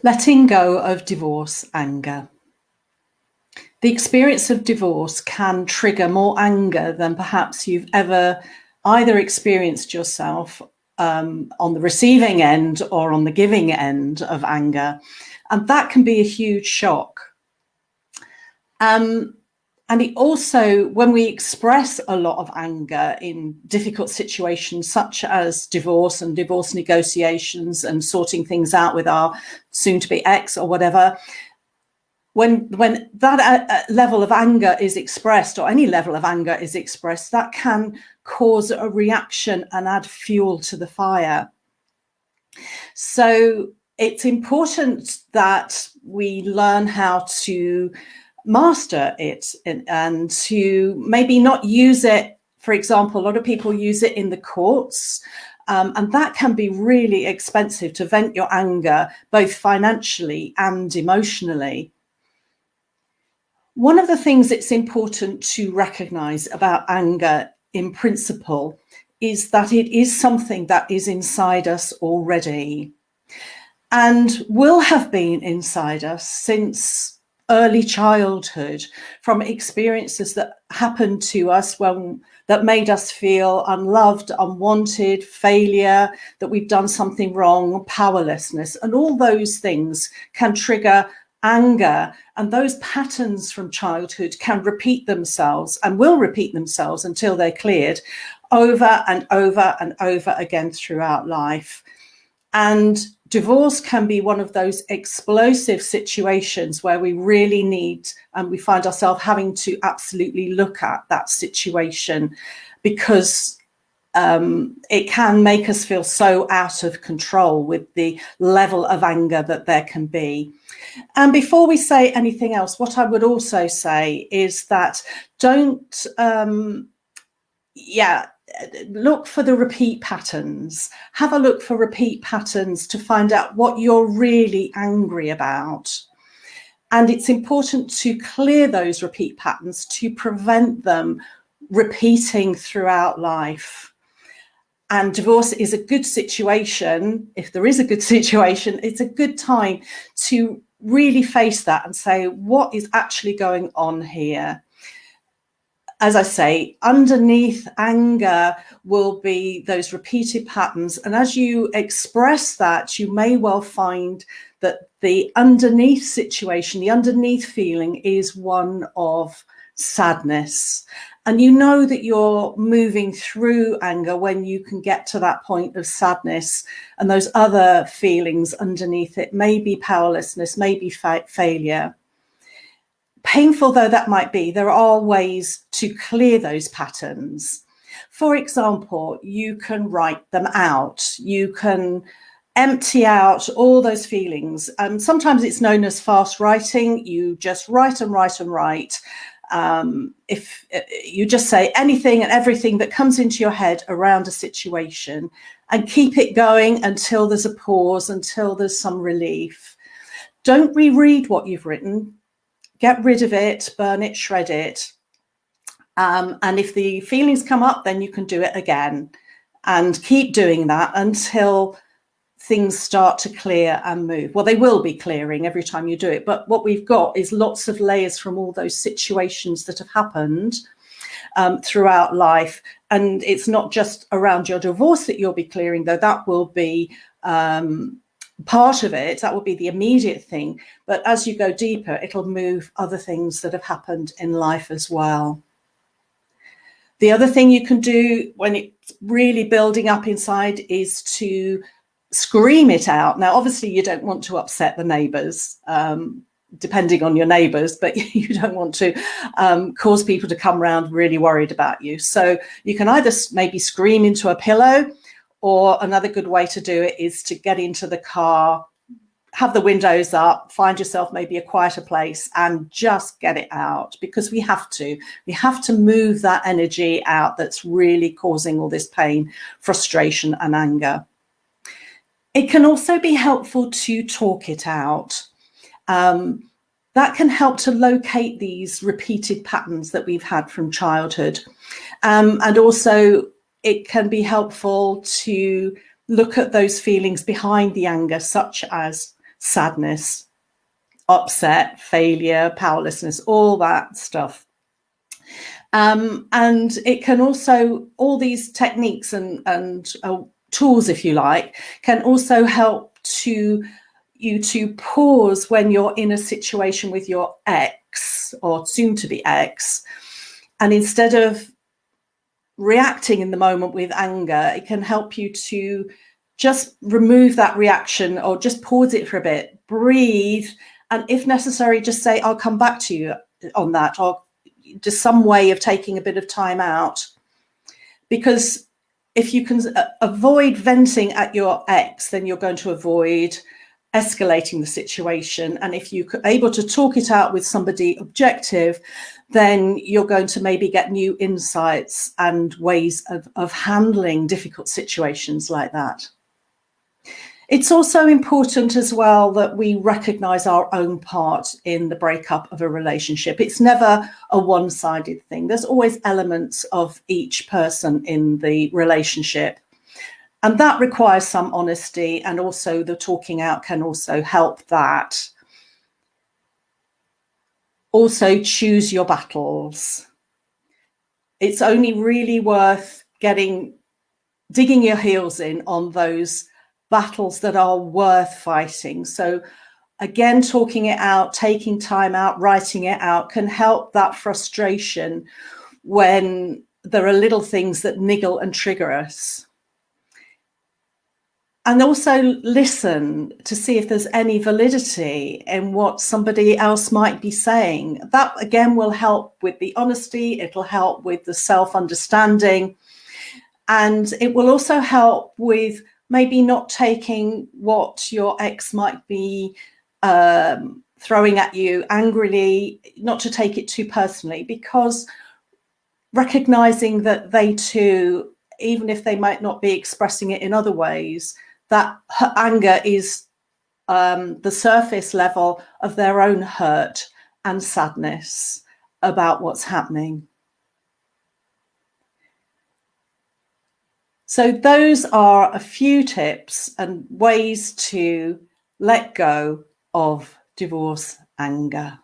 Letting go of divorce anger. The experience of divorce can trigger more anger than perhaps you've ever either experienced yourself on the receiving end or on the giving end of anger. And that can be a huge shock. And it also, when we express a lot of anger in difficult situations, such as divorce and divorce negotiations and sorting things out with our soon-to-be ex or whatever, when that level of anger is expressed, or any level of anger is expressed, that can cause a reaction and add fuel to the fire. So it's important that we learn how to master it and to maybe not use it. For example, a lot of people use it in the courts, and that can be really expensive to vent your anger, both financially and emotionally. One of the things it's important to recognize about anger in principle is that it is something that is inside us already and will have been inside us since early childhood, from experiences that happened to us that made us feel unloved, unwanted, failure, that we've done something wrong, powerlessness, and all those things can trigger anger. And those patterns from childhood can repeat themselves and will repeat themselves until they're cleared over and over and over again throughout life. And divorce can be one of those explosive situations where we really need, and we find ourselves having to absolutely look at that situation, because it can make us feel so out of control with the level of anger that there can be. And before we say anything else, what I would also say is that don't, look for the repeat patterns. Have a look for repeat patterns to find out what you're really angry about. And it's important to clear those repeat patterns to prevent them repeating throughout life. And divorce is a good situation. If there is a good situation, it's a good time to really face that and say, what is actually going on here? As I say, underneath anger will be those repeated patterns. And as you express that, you may well find that the underneath situation, the underneath feeling is one of sadness. And you know that you're moving through anger when you can get to that point of sadness, and those other feelings underneath it may be powerlessness, maybe failure. Painful though that might be, there are ways to clear those patterns. For example, you can write them out. You can empty out all those feelings. Sometimes it's known as fast writing. You just write and write and write. If you just say anything and everything that comes into your head around a situation, and keep it going until there's a pause, until there's some relief. Don't reread what you've written. Get rid of it, burn it, shred it. And if the feelings come up, then you can do it again, and keep doing that until things start to clear and move. Well, they will be clearing every time you do it. But what we've got is lots of layers from all those situations that have happened throughout life. And it's not just around your divorce that you'll be clearing, though that will be part of it. That will be the immediate thing. But as you go deeper, it'll move other things that have happened in life as well. The other thing you can do when it's really building up inside is to scream it out. Now, obviously, you don't want to upset the neighbours, depending on your neighbours, but you don't want to cause people to come round really worried about you. So you can either maybe scream into a pillow, or another good way to do it is to get into the car, have the windows up, find yourself maybe a quieter place, and just get it out, because we have to move that energy out that's really causing all this pain, frustration, and anger. It can also be helpful to talk it out. That can help to locate these repeated patterns that we've had from childhood. And also it can be helpful to look at those feelings behind the anger, such as sadness, upset, failure, powerlessness, all that stuff. And it can also, all these techniques and tools, if you like, can also help you to pause when you're in a situation with your ex or soon to be ex, and instead of reacting in the moment with anger, it can help you to just remove that reaction or just pause it for a bit, breathe, and if necessary, just say, I'll come back to you on that, or just some way of taking a bit of time out. Because if you can avoid venting at your ex, then you're going to avoid escalating the situation. And if you're able to talk it out with somebody objective, then you're going to maybe get new insights and ways of handling difficult situations like that. It's also important as well that we recognize our own part in the breakup of a relationship. It's never a one-sided thing. There's always elements of each person in the relationship. And that requires some honesty, and also the talking out can also help that. Also, choose your battles. It's only really worth digging your heels in on those battles that are worth fighting. So again, talking it out, taking time out, writing it out can help that frustration when there are little things that niggle and trigger us. And also listen to see if there's any validity in what somebody else might be saying. That again will help with the honesty, it'll help with the self-understanding, and it will also help with maybe not taking what your ex might be throwing at you angrily, not to take it too personally, because recognizing that they too, even if they might not be expressing it in other ways, that anger is the surface level of their own hurt and sadness about what's happening. So those are a few tips and ways to let go of divorce anger.